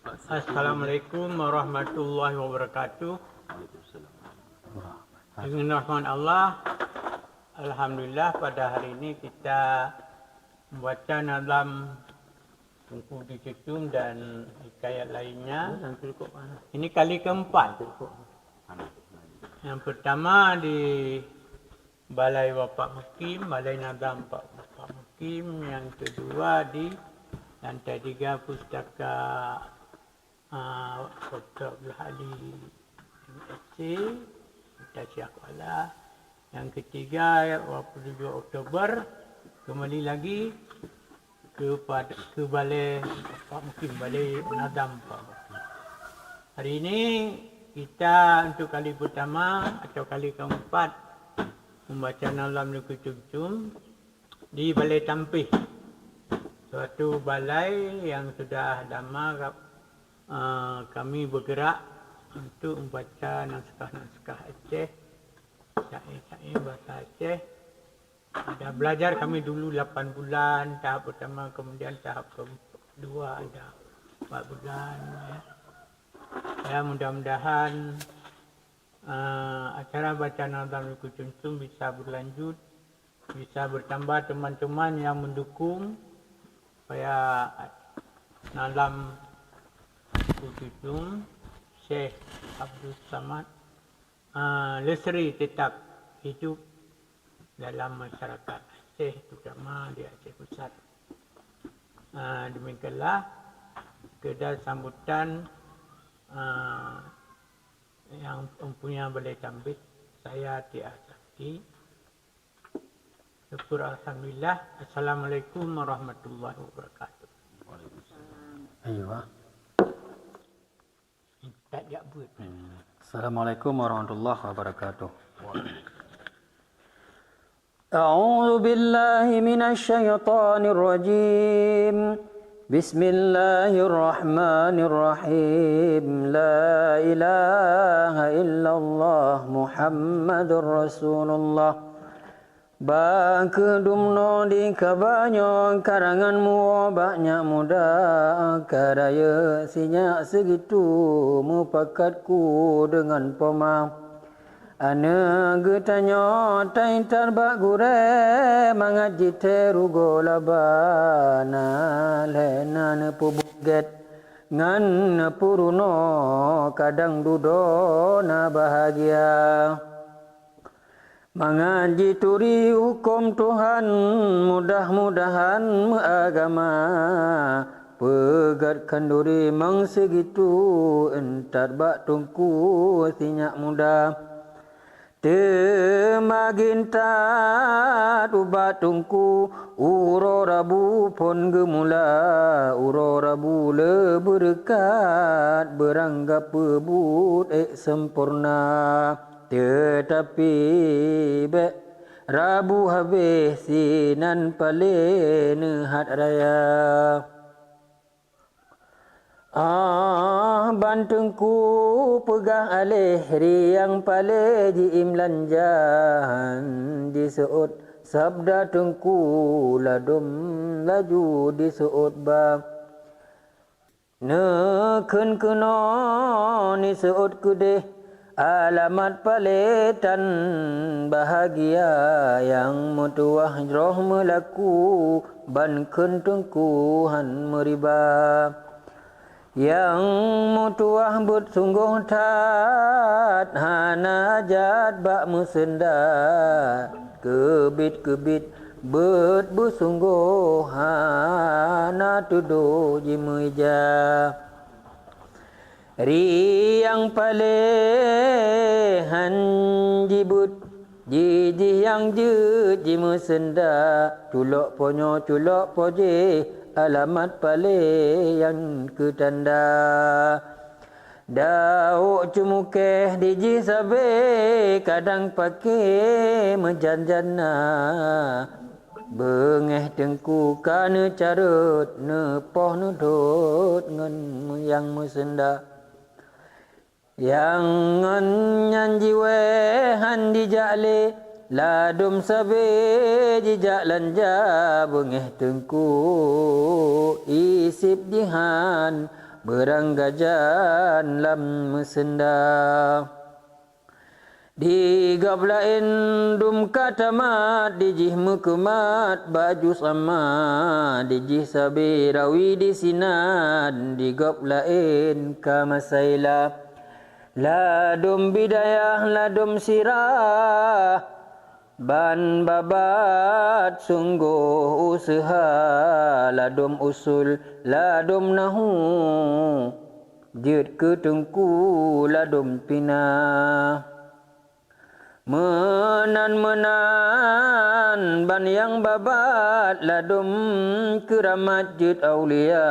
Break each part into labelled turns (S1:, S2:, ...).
S1: Assalamualaikum warahmatullahi wabarakatuh. Dengan rahmat Allah, alhamdulillah pada hari ini kita membaca nazam Tengku Dicucum dan hikayat lainnya. Ini kali keempat. Yang pertama di Balai Bapak Mukim, Balai Nazam Bapak Mukim. Yang kedua di lantai 3 Pustaka Dr. Abdul Hadi MSc, Tasya Kuala. Yang ketiga 27 Oktober kembali lagi ke Balai Bapak Mukim, Balai Nazam Bapak Mukim. Hari ini kita untuk kali pertama atau kali keempat membaca nazam Tengku Dicucum di Balai Tampih, suatu balai yang sudah lama kami bergerak untuk membaca naskah-naskah Aceh, syair-syair bahasa Aceh. Ada belajar kami dulu 8 bulan tahap pertama, kemudian tahap kedua ada 4 bulan. Ya, mudah-mudahan acara baca nazam Tengku Dicucum bisa berlanjut, bisa bertambah teman-teman yang mendukung supaya nazam Tengku Dicucum Syekh Abdul Samad Lesri tetap hidup dalam masyarakat Aceh, terutama di Aceh Pusat. Demikianlah sekedar sambutan yang mempunyai Balai Tampih. Saya Tia Sakti. Syukur alhamdulillah. Assalamualaikum warahmatullahi wabarakatuh.
S2: Aywa.
S1: Tak dia buat.
S2: Assalamualaikum warahmatullahi wabarakatuh. A'udzu billahi minasy syaithanir rajim. Bismillahirrahmanirrahim. La ilaha illallah Muhammadur Rasulullah. Bakedumno di kabanyo karanganmu banyak muda karaya sinyak segitu mupakatku dengan poma ana getanyo tain tarbak gure mangaji terugo labana lena pubuget ngan puruno kadang dudo na bahagia. Mengaji turi hukum Tuhan, mudah-mudahan agama pegat kanduri mang segitu entar bak tungku sinyak muda temagin tat ubat tungku uro rabu pon gemula uro rabu le berkat beranggap pebut sempurna. Tetapi Rabu habis sinan pale nehat raya. Bantengku pegang alih riang pale di imlanjan di seut sabda tengku ladum laju di seut ba. Neken kena ni seut kudeh alamat paletan bahagia yang mutuah roh melaku ban kentengkuhan meriba yang mutuah bersungguh tat hanajat bak mesendat kebit-kebit bet bersungguh hana tuduh jimeja. Riang palehan jibut jiji yang je jima senda culok ponyo culok poje alamat pale yang ketanda dauk cumukeh diji sabe kadang pakai menjanjana bengeh tengku kana carut nepoh nudut ngan yang mesenda yang nyanji wehan dijale ladum sabe jijak lanja bengeh tengku isip jihan beranggajan lam mesenda di gab lain dum katamat dijih mukumat baju sama dijih sabi rawi di sinan di gab lain kamasaila ladum bidayah ladum sirah ban babat sungguh usaha ladum usul ladum nahu jid ketengku ladum pinah menan ban yang babat ladum keramat jid aulia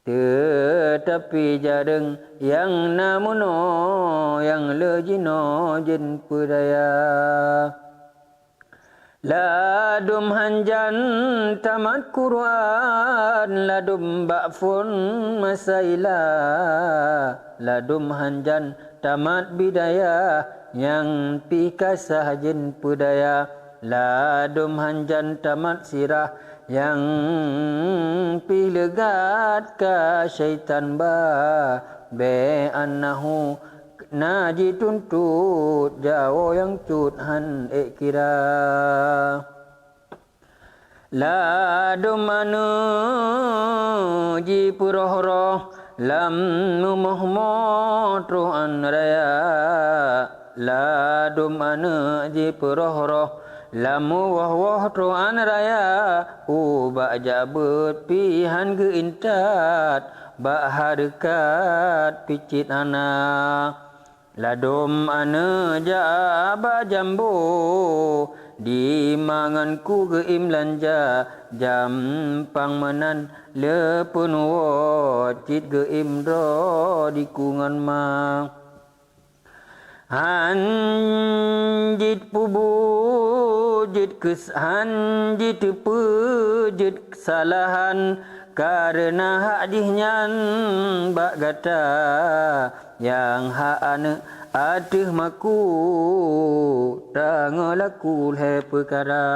S2: tetapi jareng yang namuno yang lejino jin pudaya ladum hanjan tamat Quran ladum ba'fun masaila ladum hanjan tamat bidaya yang pikasah jin pudaya ladum hanjan tamat sirah yang pilegat ka syaitan ba be annahu naji tuntut jawo yang cut han kira ladum anu ji purohroh lam mumohmoh an raya ladum anu ji purohroh lamu wah tuan raya ba jabut pihan ke intat ba harkat picit anak ladum ane jaba jambu di manganku ke imlanja jam pangmenan lepun wo cit ke imro di kungan ma hanjit pubu jid hanjit pujud kesalahan karena hadihnya bak gata yang hak ane aduh maku tangolaku le perkara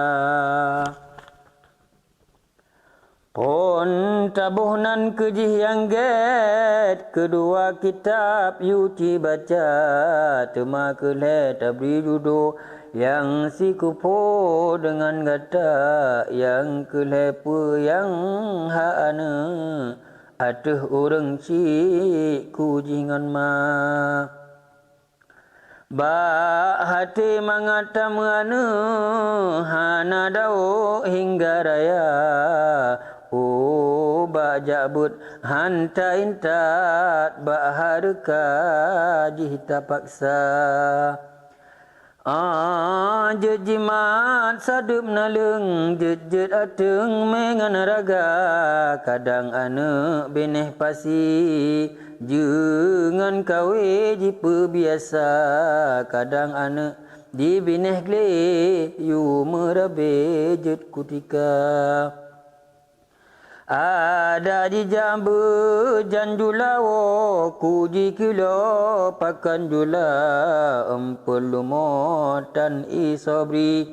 S2: pon tabuhnan kejih yang get kedua kitab yuci baca tema kele tabri judo yang si kupo dengan gata yang kelepu yang haana atuh orang cik kujingan ma ba hati mangatam anu hana dao hingga raya ba jabut hanta intat ba harka jihta paksa jejimat sadup nalung jejet ateng mengan raga kadang ane beneh pasi jangan kawe jipe biasa kadang ane di beneh gle yu merabe jet kutika ada di jambu janjulawo kuji kilo pakan jula empulumotan isobri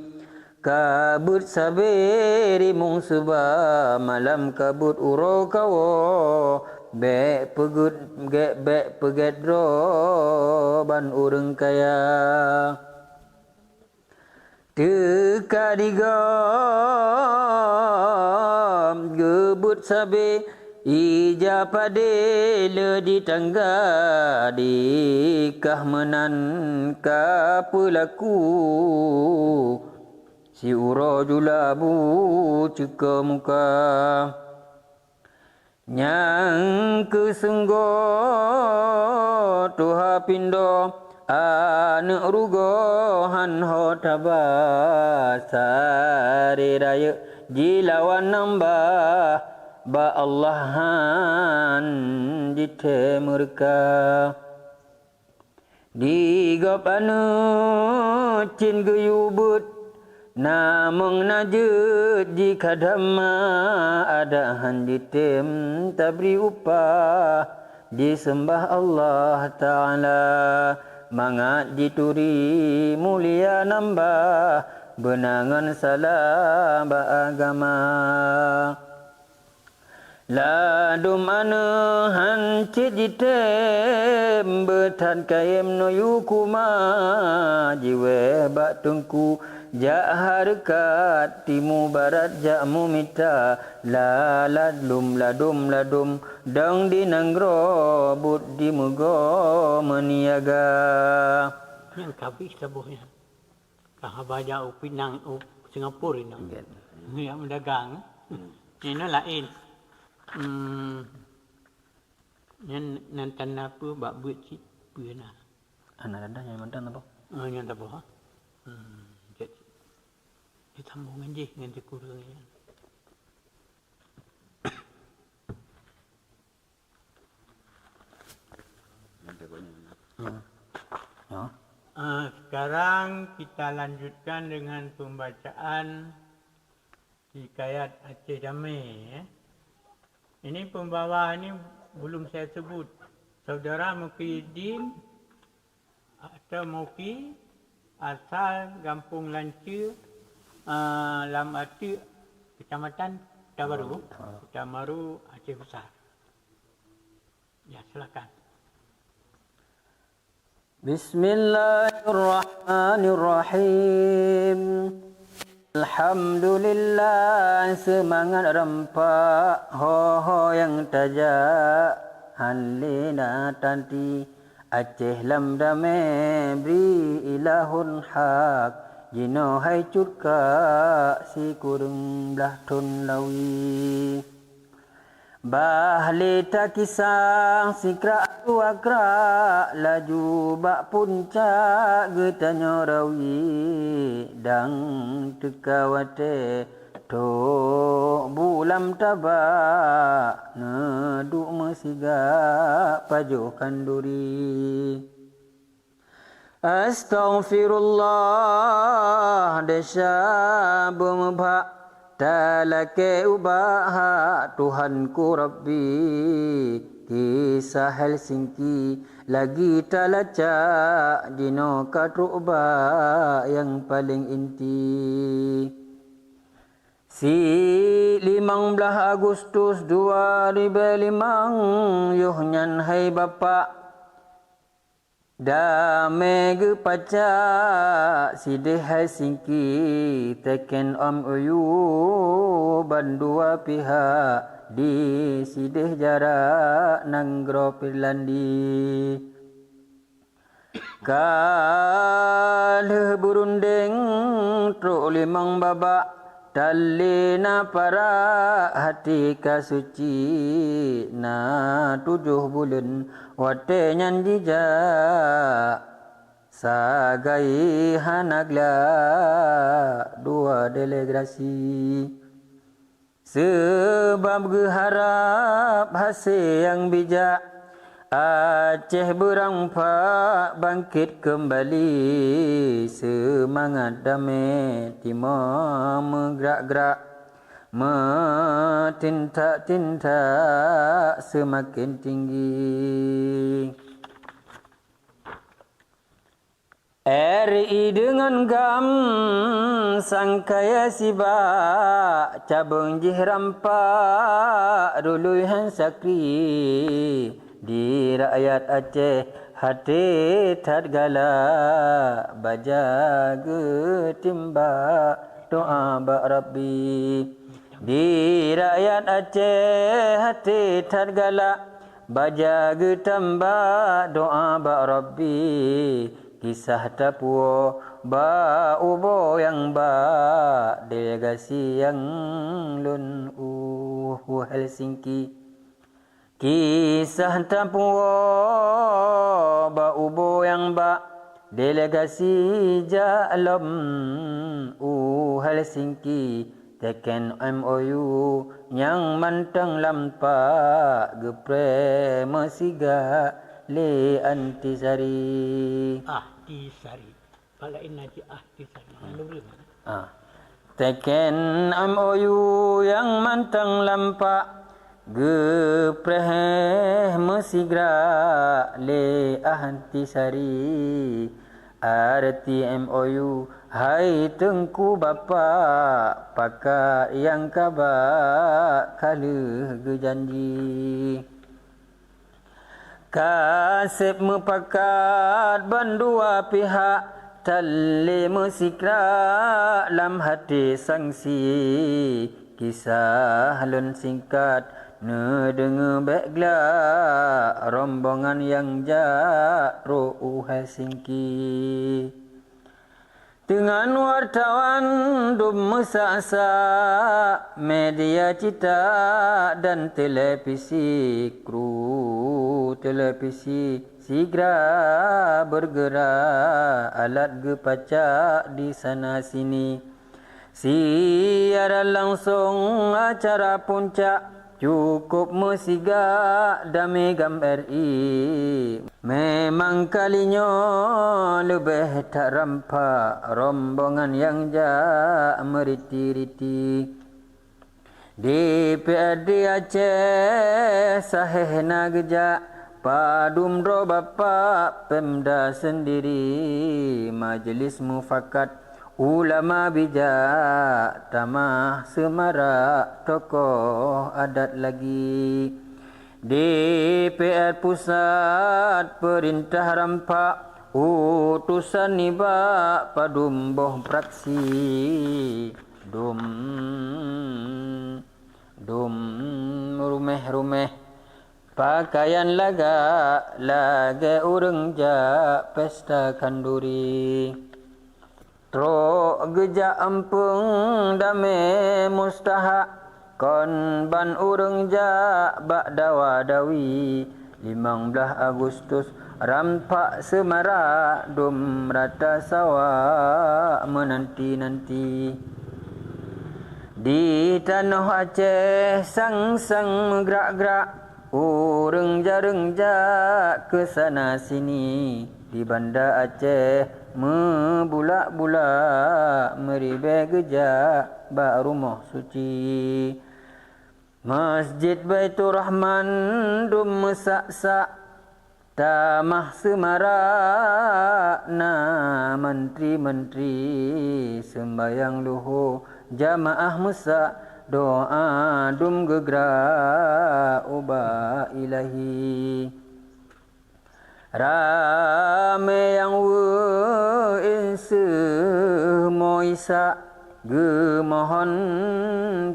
S2: kabut saberi mung suba malam kabut uro kawo be pegut ge be pegedro ban urang kaya teka digam gebut sabe ija pade le di tangga di kahmenan kapulaku si uro julabu ceka muka nyang kesenggo tuha pindo ane rugo han ho taba sare raya jilawan nambah ba Allahan ditemurka digop anu cin guyubut namung najut jika dhamma ada han ditem tabri upah disembah Allah Ta'ala mangat dituri mulia nambah benangan salah agama La dum ane han cit jitem betan kayem no yukuma jiwe bak tengku jak harkat timu barat jak mumita la ladum dang di nanggro bud di mugo meniaga
S1: Yang kabis sabuhnya. Kah baja Pinang Singapura ini. Yang mendagang. Ini lain. Yang nantan apa bak buat cip puna.
S2: anak ada yang mantan apa
S1: Yang tak apa. Jadi ditambungan je dengan kurangnya.
S2: ya
S1: Sekarang kita lanjutkan dengan pembacaan hikayat Aceh Damai. Ini pembawa ini belum saya sebut. Saudara Mukhyiddin atau Muki asal Kampung Lanca, Lam Atu, Kecamatan Tamaru, Aceh Besar. Ya, silakan.
S2: Bismillahirrahmanirrahim. Alhamdulillah, semangat rempak ho yang tajak halina tanti Aceh lam damai beri ilahun hak jino hai curka si kurung belah tun lawi Bahli tak kisah sikra wakra laju bak puncak getanya rawi dang tekawate to bulam tabak neduk mesiga pajuh kanduri Astaghfirullah desa bumebak Talake ubaha Tuhanku Rabbi Kisah Helsinki Lagi talacak Dino katruba Yang paling inti Si 15 Agustus 2005 Yuhnyan hai bapak Damai ge pacak sideh Helsinki teken MOU bandua pihak di sideh jarak nanggro Pirlandi kaleh burundeng truk limang babak Talina para hati kasuci na 7 bulan wate nyan jijak sagai hanagla 2 delegasi sebab geharap hasil yang bijak Aceh berangpak bangkit kembali semangat damai timur menggerak-gerak metintak-tintak semakin tinggi RI dengan gam sangkaya sibak cabang jihrampak duluhan sakri di rakyat Aceh hati tadgala baja getimba doa bak Rabbi di rakyat Aceh hati tadgala baja getamba doa bak Rabbi kisah tapuo ba ubo yang ba delegasi yang lun Helsinki Kisah tapuo ba ubo yang ba delegasi jalom Helsinki teken MOU yang mantang lampak gepre mesiga le antisari
S1: Ahtisari. Palain aja Ahtisari. Menurut
S2: teken MOU yang mantang lampak gepreh mesigra le antisari Arti MOU, hai tengku bapa, pakak yang kabak kala gejanji. Kasep mepakat bandua pihak, tali mesikra lam hati sangsi. Kisah lun singkat, nedengar bekla rombongan yang jaro Helsinki. Dengan wartawan dum mesaksa, media cita dan televisi, kru televisi segera bergerak, alat gepacak di sana sini. Siaran langsung acara puncak, cukup mesigak Damegam RI. Memang kalinya lebih tak rampak rombongan yang jak meriti-riti. DPRD Aceh sahih nagejak, padum ro bapa Pemda sendiri. Majlis mufakat ulama bijak, tamah semarak tokoh adat lagi. DPR pusat perintah rampak, utusan nibak padum boh praksi. Dum rumeh-rumeh pakaian laga urang jak pesta kanduri. Trok gejak ampung dame mustahak, kon ban urang jak bak dawa-dawi. 15 Agustus rampak semarak, dum rata sawak menanti-nanti. Di tanah Aceh sang-sang menggerak-gerak, urang jarang jak kesana sini. Di Banda Aceh membulak-bulak, meribe gejak bak rumah suci. Masjid Baitur Rahman dum mesak-sak, tamah semarak na menteri-menteri. Sembayang luhur jamaah mesak, doa dum gegerak ubah ilahi. Rame yang inse moisa, gemohon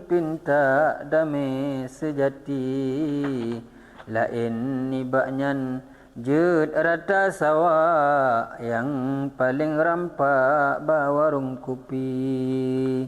S2: pinta damai sejati. Lain nibaknyan jed rata sawak, yang paling rampak bawarung kopi.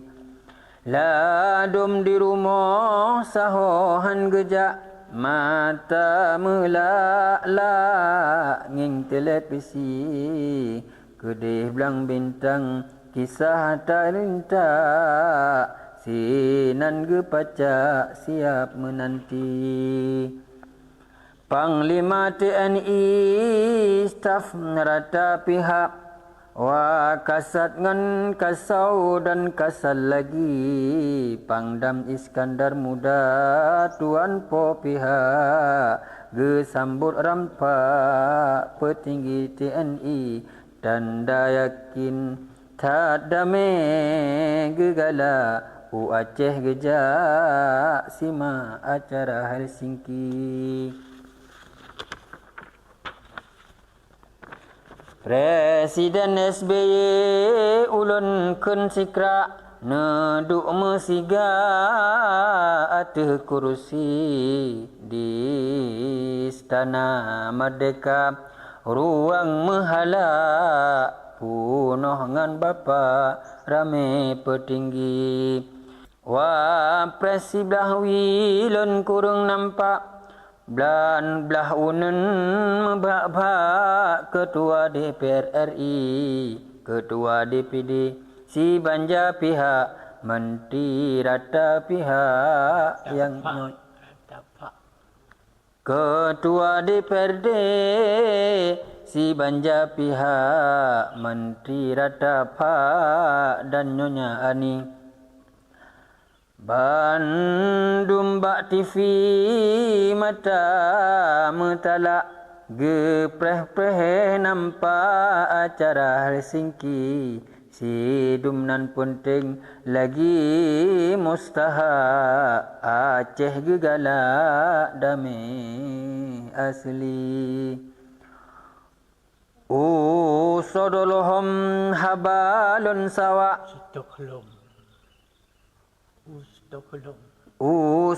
S2: Ladum di rumah sahohan gejak, mata melak-lak nging televisi. Kedih belang bintang kisah tak lintak, sinan gepacak siap menanti. Panglima TNI staf rata pihak, wakasat ngan kasau dan kasal lagi. Pangdam Iskandar Muda tuan po pihak, gesambut rampak petinggi TNI. Tanda yakin tak damai gegala, Aceh gejak simak acara Helsinki. Presiden SBY ulun kun sikra, neduk mesiga ateh kursi. Di Istana Merdeka ruang mehala, punoh ngan bapa rame petinggi. Wapres belah wilun kurung nampak, Belan belah unen membak-bak Ketua DPR RI, Ketua DPD, si banja pihak, Menteri rata pihak yang Ketua DPRD, si banja pihak, Menteri rata pak dan Nyonya Ani. Bandung Bak TV mata metalak, Gepreh-preh nampak acara Helsinki Sidum nan penting lagi mustahak Aceh gegalak damai asli Sodolohom habalun sawa
S1: Stockholm. Stockholm.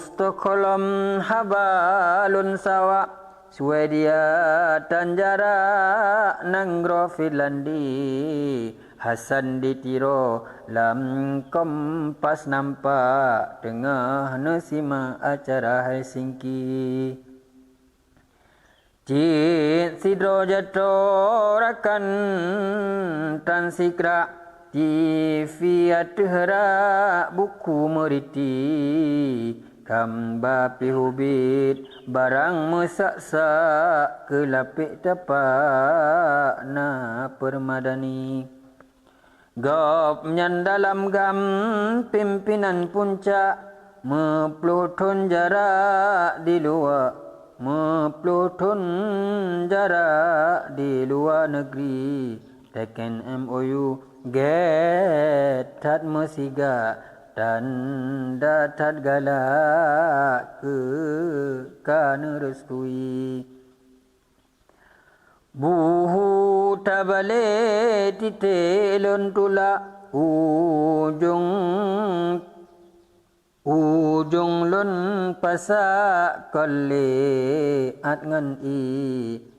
S2: Stockholm habalun sawa Swedia Tanjara Nanggro Finlandi Hasan ditiro lam kompas nampak tengah nesima acara Helsinki Cik sidro jatorakan tansikra TV adhera buku meriti Kamba pihubit barang mesaksa kelapik tapak na permadani Gop nyan dalam gam pimpinan puncak Mepluton jarak di luar Mepluton jarak di luar negeri Teken MOU Getat mesiga dan datat galak ke kana restui Buhu tabale titelon tula ujung lun pasak kole at ngan i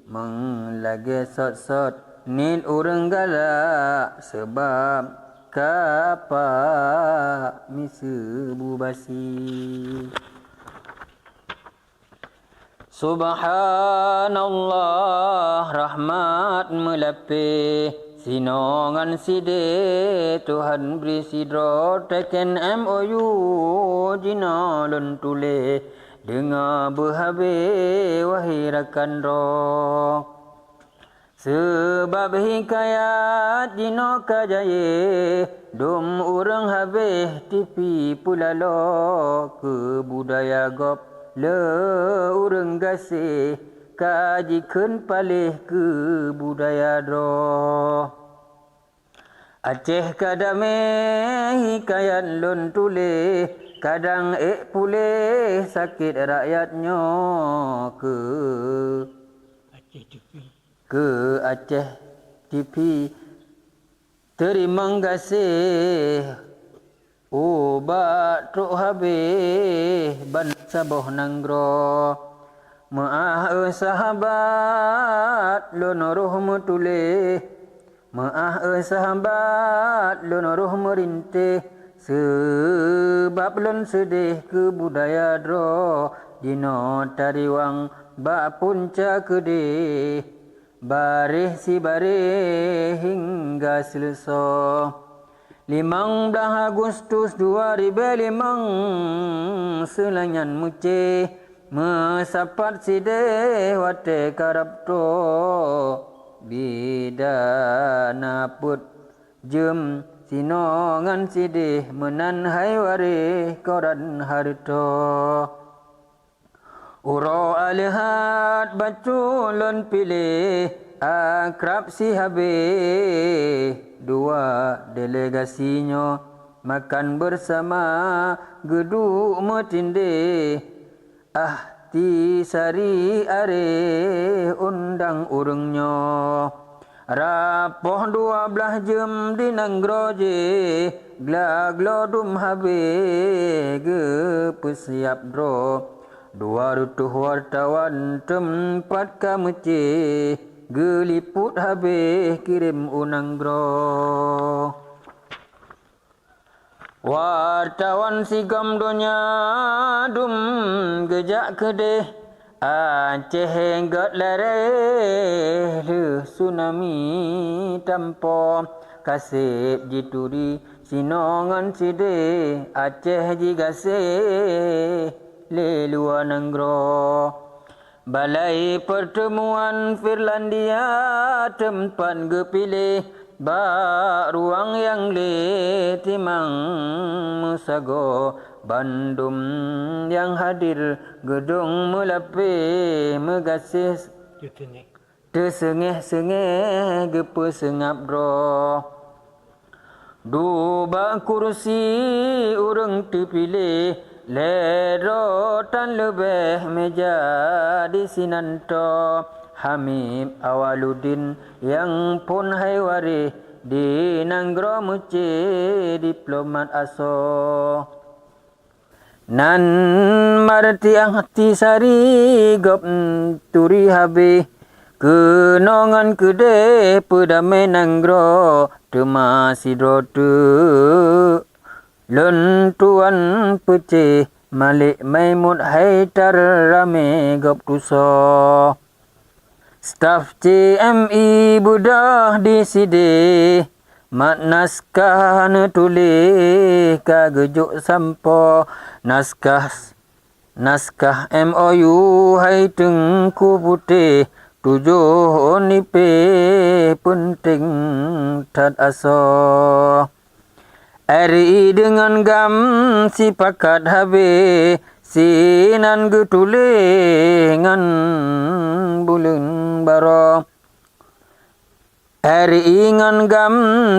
S2: menglage sot-sot nil urang galak sebab kapa misebu basi Subhanallah rahmat melapih sinongan side Tuhan beri sidro teken MOU jinalun tule dengar berhabis wahai rakan roh Sebab hikayat dino kajaya Dom urang habis TV pulalo ke budaya gop le urang gasih kajikeun palih ke budaya dro Aceh kadame hikayat lun tule kadang pulih sakit rakyatnya
S1: Aceh TV.
S2: Ke Aceh TV terima kasih obat truk habis ban saboh nanggro maah sahabat lun roh metule maah sahabat lun roh merintih sebab lun sedih ke budaya dro dino tariwang ba punca kedih Barih si barih hingga selesa 15 Agustus 2005 Selanyan mucih Mesapat sideh wate karabto Bidana put jem sinongan sideh Menan hai warih koran harto Uro alihat baculun pilih akrab si habis Dua delegasinya makan bersama geduk metindih Ti sari are undang urungnya Rapoh 12 jam di Nanggroje Glaglodum habis gepesiap dro Dua rutuh wartawan tempat kamece geliput habis kirim unang bro Wartawan sigam donya dum gejak kedeh Aceh enggot lereh tsunami tampo kasip jituri sinongan side Aceh jigase lelua nanggro Balai pertemuan Finlandia tempat gepilih Bak ruang yang le timang musago Bandung yang hadir gedung melapih megasih
S1: Jutengek.
S2: Tersengeh-sengeh gepe sengap dro. Dua kursi urang terpilih, lero tan lebih meja di sinanto. Hamid Awaludin yang pun hai waris di Nanggro Muci diplomat aso. Nan marti hati sari gop turi habis kenongan kede pedame Nanggro temasi drotu lentuan pecih Malik Maimud Haidar rame gop kuso. Staf CMI budah di sini mat naskah tulis kagejuk sampo naskah MOU hai tengku putih tujuh nipe penting tad aso. RI dengan gam si pakat habe sinan getulengan bulan baro. RI ngan gam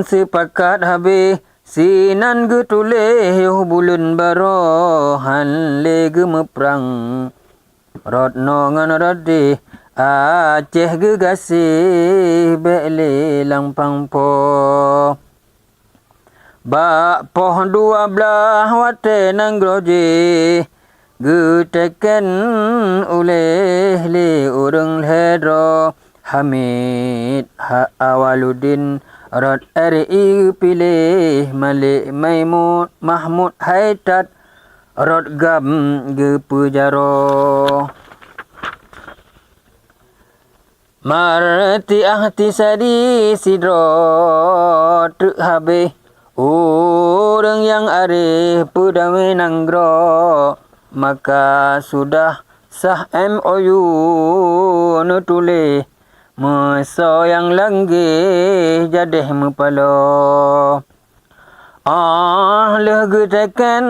S2: sepakat habe sinan getuleh bulan baro han le gemeprang rodno ngan rode Aceh gegasih bele langpang po. Bak poh 12 wate Nanggroje geteken oleh le urang ledro. Hamid Awaludin Rod RI pilih Malik Maimud Mahmud Haidar Rod gam gepujaro. Marti ahti sadi sidro terhabis orang yang arif pudame Nanggro maka sudah sah MOU nutulih Meso yang langgi jadeh mepalo. Leh getekan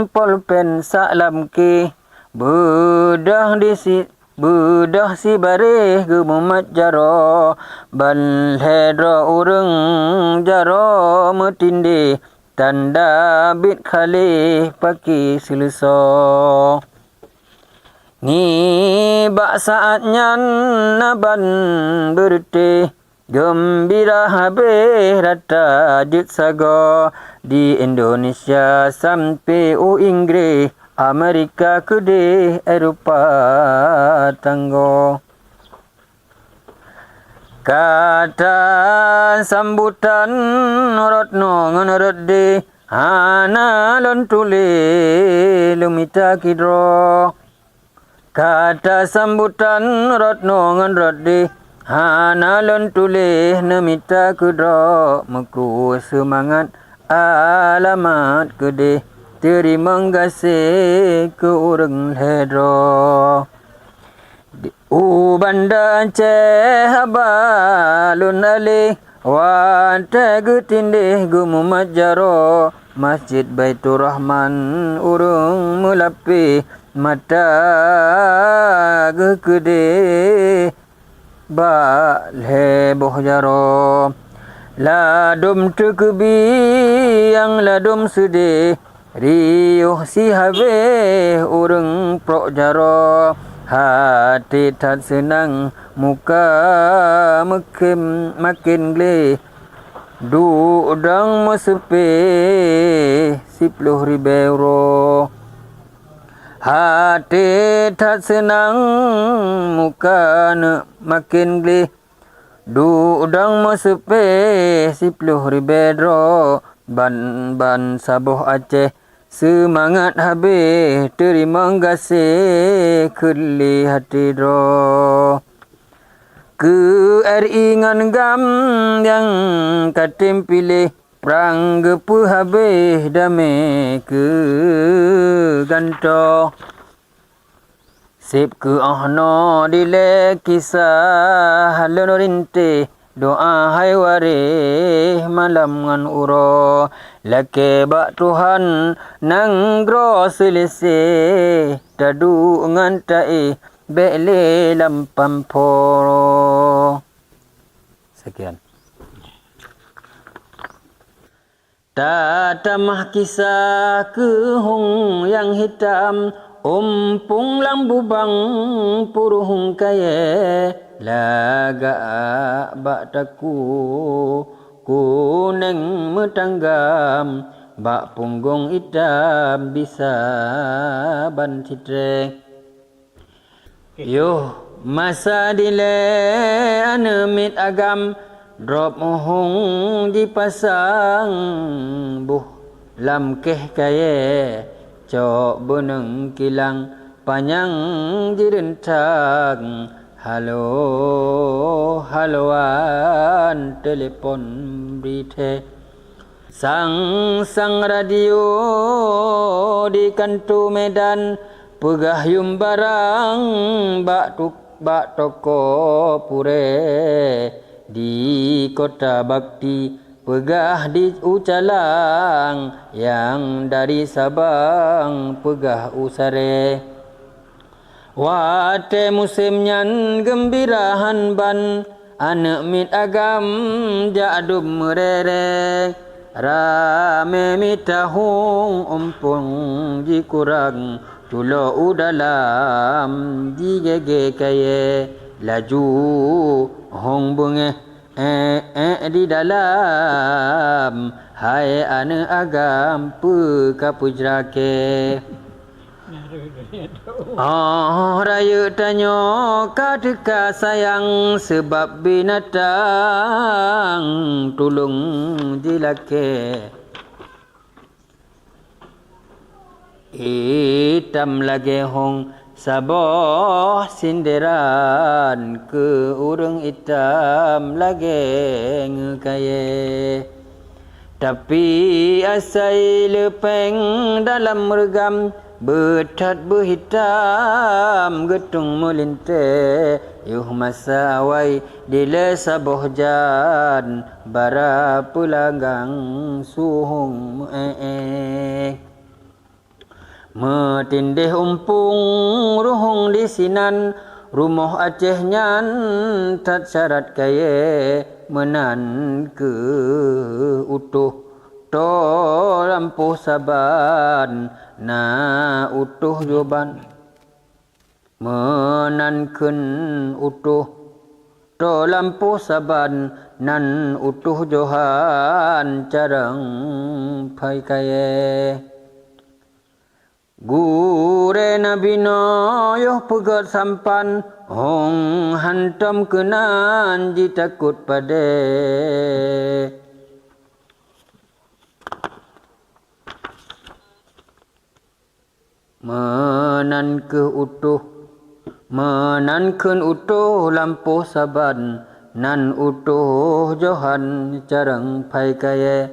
S2: polpen saklam ki bedah si barih gemumat jaro ban hedro urang jaro metindi tanda bit khalih paki siluso. Ni bak saatnya naban berti gembira habis rata jut sago di Indonesia sampai Inggris Amerika kede Eropah tanggo. Kata sambutan rotno nganarode hana lon tule lumita kidro. Kata sambutan rotno ngan rode hana lon tule nemita kudro mekru semangat alamat kede terima kasih ke urang ledro. Banda Aceh abalun alih wate getindih gumumat jaro Masjid Baitur Rahman urung melapi mata gede ba heboh jaro. Ladum tukubi yang ladum sedih riuh si habe urang prok jaro. Hati tak senang muka makin gele du udang mesepe 10.000 euro. Hati tak senang muka makin gele du udang mesepe 10.000 euro. Ban saboh Aceh semangat habis terima kasih keli hati dro. Ke RI ngan gam yang katim pilih perang gepu habis damai ke ganto. Sip ke ahno dile kisah lenorinte doa hai warih malam ngan uro lake bak Tuhan Nanggro selese tadu ngan tae bele lampam poro. Sekian. Tatamah kisah kehung yang hitam, umpung lambu bang puruhung kaya, laga bak taku kuning metanggam, bak punggung hitam bisa bantitre. Yo masa dile anemit agam, drop mohong dipasang buh lam keh kaya, cok beneng kilang panjang direntang, halo haloan telepon brite, sang radio di kantu Medan, pegah yum barang bak toko pure, di kota bakti pegah di Ucalang, yang dari Sabang pegah Usare. Wate musimnyan gembirahan ban, anak mit agam jadum merere, rame mitahung umpung jikurang, tulo udalam digege kaye, laju hong bunge di dalam, hai ane agam pekapujrake. Raya tanya kadeka sayang, sebab binatang tulung dilake. Hitam lagi hong saboh sinderan, ke urang hitam lagi ngekaye. Tapi asai lepeng dalam regam, betat berhitam getung melinte, yuh masa awai dile saboh jan, bara pulanggang suhung metindih umpung ruhung di sinan, rumah Aceh nyan tat syarat kaya, menan ke utuh to lampuh saban, na utuh joban menankeun utuh to lampuh saban, nan utuh johan carang pai kaya. Gure nabino yoh pegat sampan, hong hantam kenan jitakut pade. Menankeun utuh lampuh saban, nan utuh johan carang pai kaya.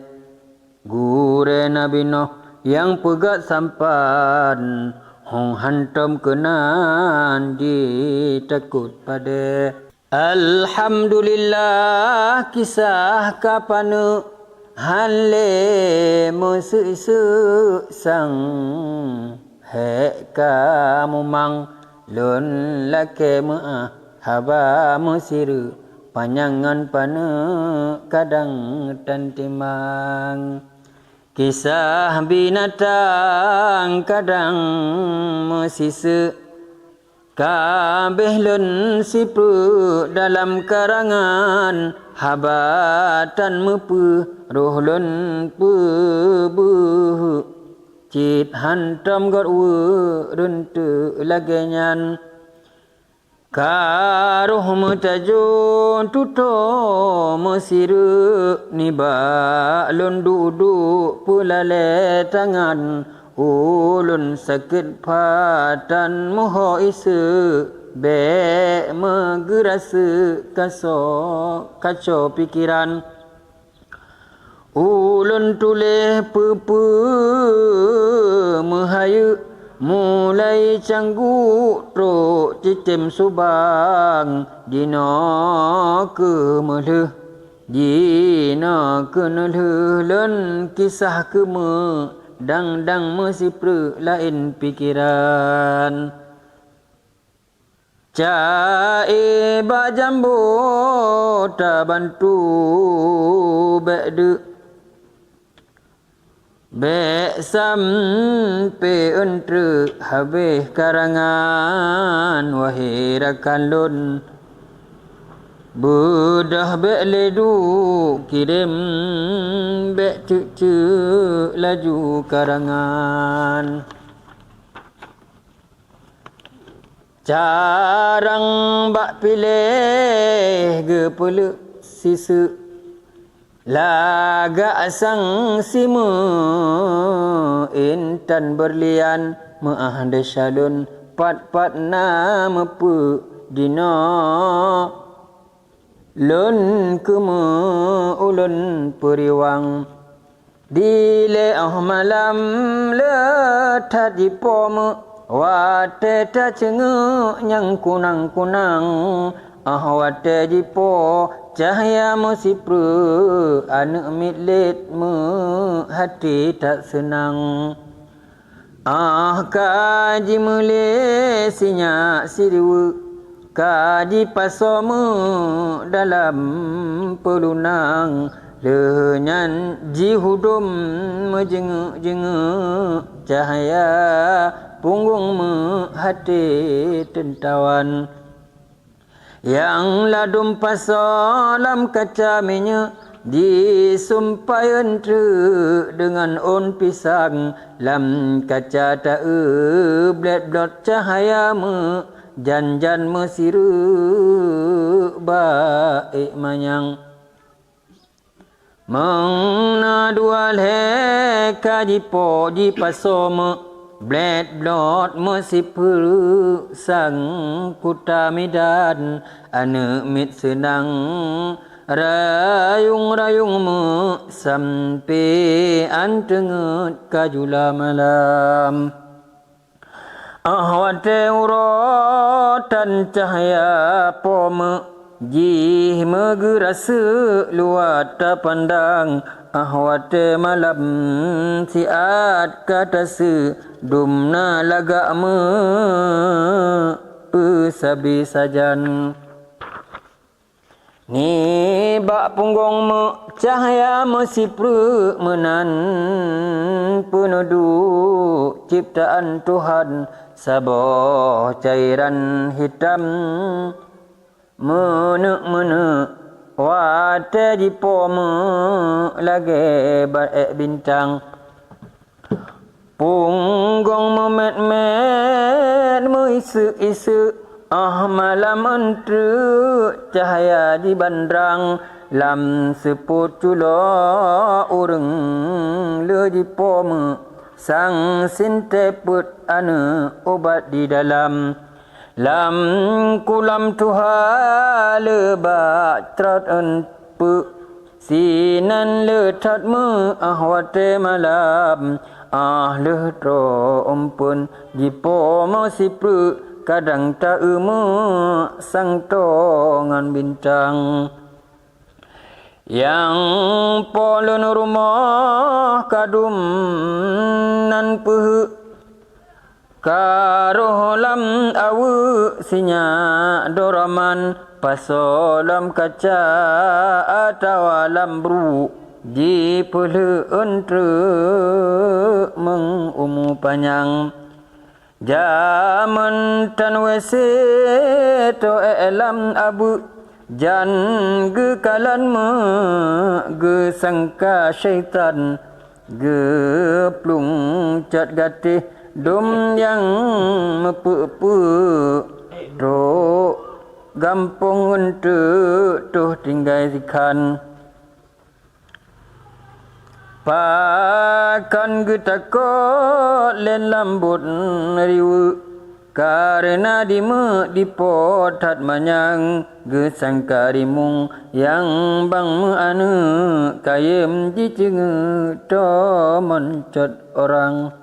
S2: Gure nabino yang pegat sampan, hong hantam kenan ditakut pada. Alhamdulillah kisah kapanu, halle mesu sang, hek kamu mang lun lake haba musiru, panjangan pane kadang tantimang. Kisah binatang kadang mesise, kabeh lun sipu dalam karangan, habatan mepu roh lun pebuh, cit hantam got runtu lagenyan. Karuh metajun tuto mesiru, niba lun duduk pulale tangan, ulun sakit patan moho isu, be megerasa kacau pikiran. Ulun tuleh pepe mehayu, mulai canggu truk cicim subang, dina ke meleh, dina ke neleh, len kisah ke me, dang mesipre lain pikiran. Cai ba jambu ta bantu bede be sampe entre habis karangan wahai rakan lun budah be ledu kirim be cucu laju karangan carang bak pilih gepele sisa laga sang sima intan berlian maah desalun pat nama pu dina lun kemu ulun periwang dile malam le tadi pom wate ta cengu nyang kunang wate jipo cahaya musipru anu mitlet mu hati tak senang kaji mule sinya siriwu kaji pasomu dalam pelunang lenyan jihudum menjenguk cahaya punggung hati tentawan yang ladum pasalam kaca minyak disumpah entre dengan on pisang lam kaca tak blot cahaya jan mesiru baik manyang mengna dua le kaji po di pasoma blot mesipuru sang kuta midan anu mit senang rayung sampai antengut kajula malam wate urotan cahaya pome jih megerasa luat pandang wate malam siat kata se dumna laga sabi sajan ni bak punggung cahaya mesipru menan penuduh ciptaan Tuhan saboh cairan hitam menek wate jipom lagi baik bintang punggung memet isu malam entre cahaya di bandrang lam seput culo ureng le jipom sang sinteput anu obat di dalam lam kulam Tuhan lebak trat enpu sinan le trat mu wate malam le tro umpun jipo sipru kadang tak sang tongan bintang yang polon rumah kadum nan puh karolam awu sinya doraman pasolam kaca atau alam bru di pulu entre mengumu panjang Jaman tan wese to elam abu jan ge kalan me ge sangka syaitan ge plung cat gatih dom yang mepu-pu do gampung untuk tuh tinggal ikan pakan getakot len lambut riwu karena dipotat manyang gesang karimung yang bang anu kayem jicenge to mencot orang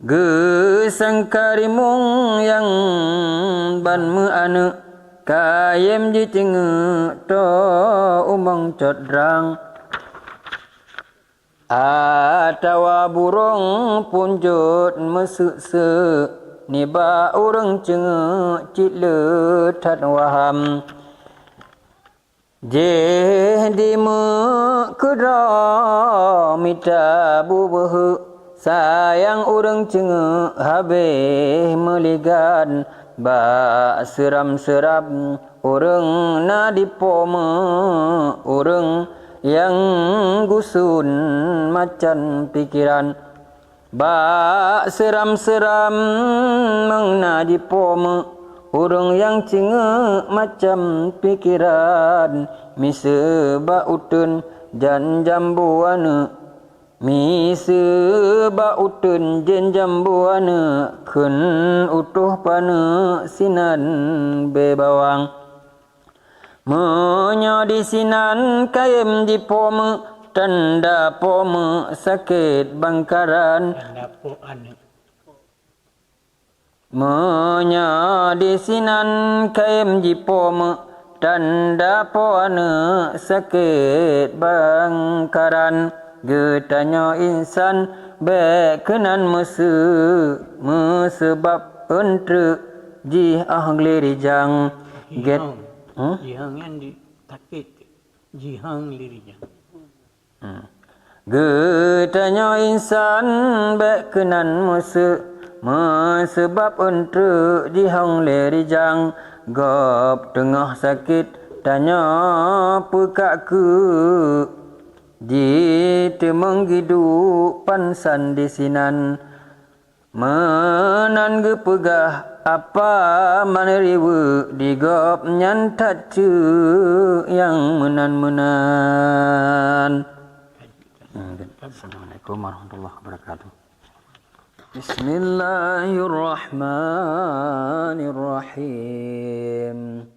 S2: gesang karimung yang ban anu kayem jicenge to umang cot rang atawa burung punjut mesuk-suk ni ba urang ceng cit le that waham je di me kudra mita bubuh sayang urang ceng habe meligan ba seram-seram urang na dipome urang yang gusun macan pikiran ba seram-seram mengna dipome urang yang cenga macam pikiran mise ba utun jan jambuana mise ba utun jan jambuana kun utuh pana sinan bebawang Menyo di sinan kayem di pome tanda pome sakit bangkaran
S1: tanda po ane
S2: Menyo di sinan kayem di pome tanda pone sakit bangkaran Getanya insan bekenan mesebab entre jih ahli rijang get
S1: jihang yang di takit jihang lirinya
S2: Getanya insan bekenan mesebab entre jihang lerijang gop tengah sakit tanya pekak ke di temeng hidup pansan di sinan menan gepegah apa maneriwe digop nyantat cu yang menan-menan. Assalamualaikum warahmatullahi wabarakatuh. Bismillahirrahmanirrahim.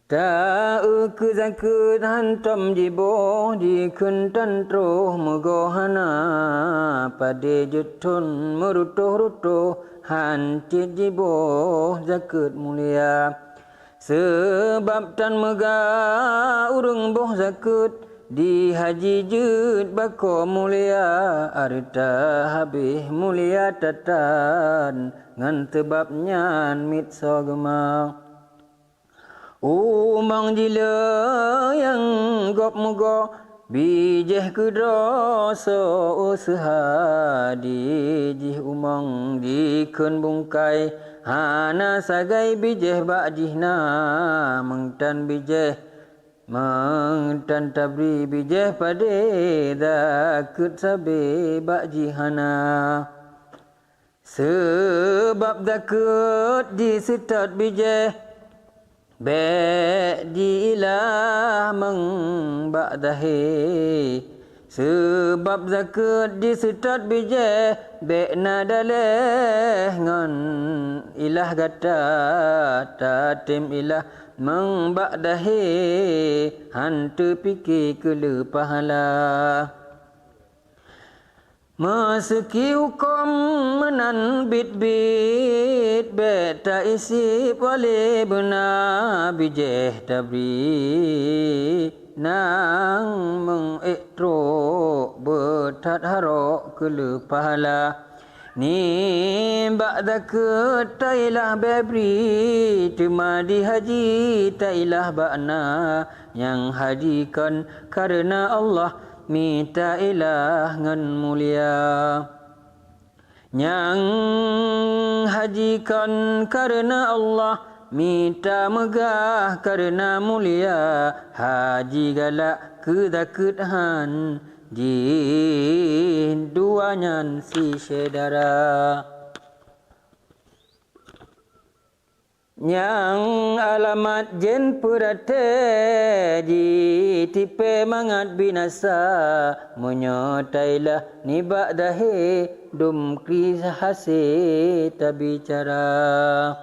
S2: Tak zakut hantam jiboh di kentan troh megohana pada jutun merutuh-rutuh hancit jiboh zakut mulia sebab tan megah urung boh zakut di haji jut bako mulia arta habih mulia tatan ngan tebabnya mit sogema Umang jila yang gop mogo bijeh kudra so usaha di jih umang di kun bungkai hana sagai bijeh bak jihna mengtan bijeh mengtan tabri bijeh pade dakut sabe bak jihana sebab dakut di setat bijeh Bek diilah meng ba'dahi Sebab zakat disetat bijeh Bek nadaleh ngan ilah gata Tatim ilah meng ba'dahi Hantu fikir kele pahala Meski hukum menan bit-bit Bet tak isi wali benar bijeh tabri Nang mengiktro betat harok kele pahala Ni bak zakat tailah bebri Cuma di haji tailah bakna Yang hajikan karena Allah Mita ilah ngan mulia Yang hajikan karena Allah Mita megah karena mulia Haji galak kedakuthan Jin duanyan si sedara Yang alamat jen perate ji tipe mangat binasa menyotailah nibak dahe dum kris hase tabicara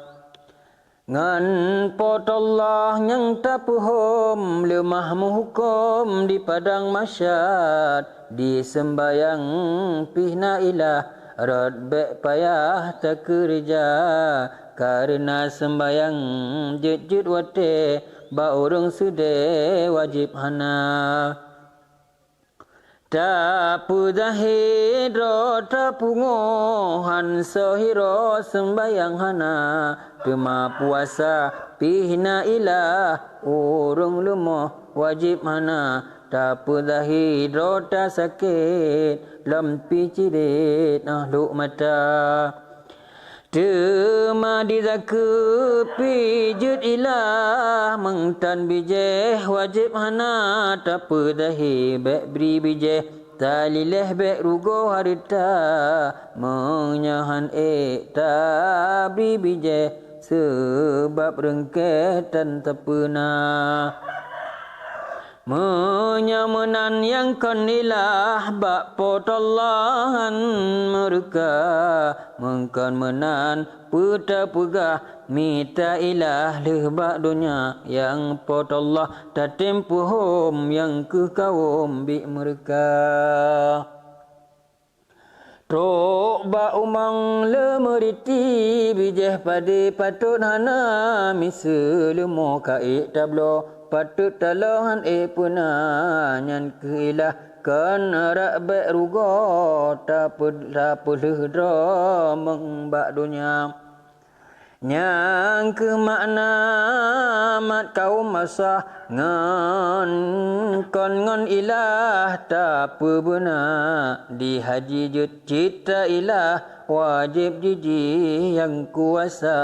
S2: ngan potollah yang tapuhum lemah muhukum di padang masyad di sembayang pihna ilah rod bek payah tak kerja karena sembayang jut-jut wate ba orang sude wajib hana Tapu zahidro tapungohan sohiro sembayang hana Tema puasa pihna ilah urung lumoh wajib hana Tapu zahidro ta sakit lampi cirit ahluk mata Tema dizaka pijut ilah Mengtan bijeh wajib hana Tapa dahi bek beri bijeh Talileh bek rugo harita Menyahan ta beri bijeh Sebab rengketan tapena Menyamanan yang kanilah bak potallahan mereka Mengkan menan peta pegah mita ilah lehbak dunia Yang potallah tatempu hom yang ke kaum bik mereka Tok ba umang le meriti bijeh pade patut hana Misal mo kaik tablo patut talahan puna nyan keilah kan rak bek rugo tapuleh dra mengbak dunia nyang ke makna mat kaum masa ngan kon ngon ilah tapu buna di haji jut cita ilah wajib jiji yang kuasa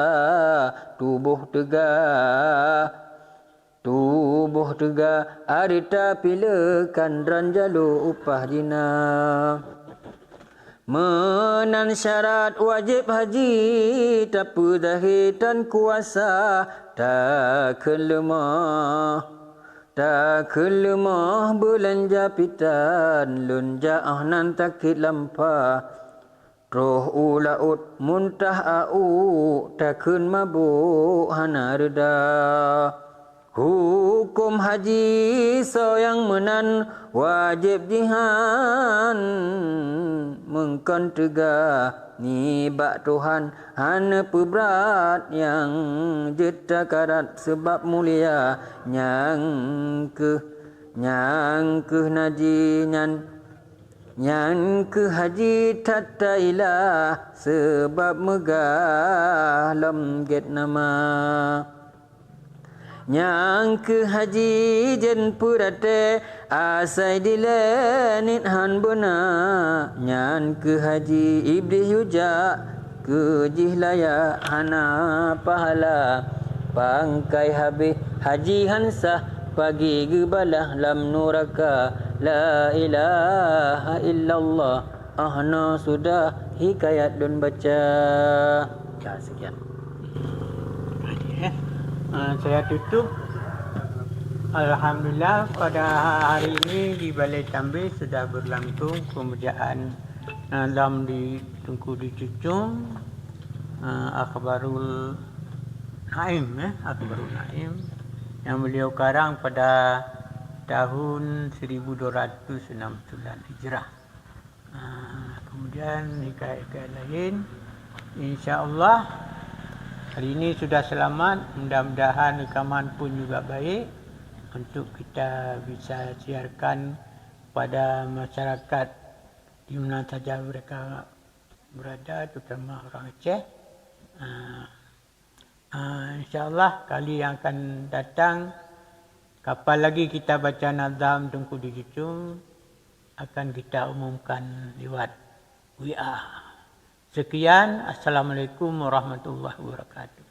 S2: tubuh tegah arita pilekan ranjalu upah dina menan syarat wajib haji tapu zahidan kuasa tak kelemah belanja pitan lunja ahnan takit lampah roh ulaut muntah au takun mabuk hana reda Hukum haji soyang menan wajib jihan mengkon tegah ni bak Tuhan hana peberat yang jeta karat sebab mulia nyang ke naji nyan ke haji tata ilah sebab megah lam get nama Nyang ke haji jen purate asai dilenit han buna Nyan ke haji iblis yuja ke jihlaya hana pahala Pangkai habis haji hansah pagi gebalah lam nuraka La ilaha illallah ahna sudah hikayat dun baca Ya sekian
S1: Saya tutup. Alhamdulillah pada hari ini di Balai Tambih sudah berlangsung pembacaan dalam di Tengku di Cucung Akhbarul Naim Akhbarul Naim yang beliau karang pada tahun 1269 Hijrah. Kemudian hikayat-hikayat lain insya-Allah hari ini sudah selamat, mudah-mudahan rekaman pun juga baik untuk kita bisa siarkan pada masyarakat di mana saja mereka berada, terutama orang Aceh. InsyaAllah kali yang akan datang, kapan lagi kita baca nazam Tengku di Cucung akan kita umumkan lewat WA. Sekian, Assalamualaikum warahmatullahi wabarakatuh.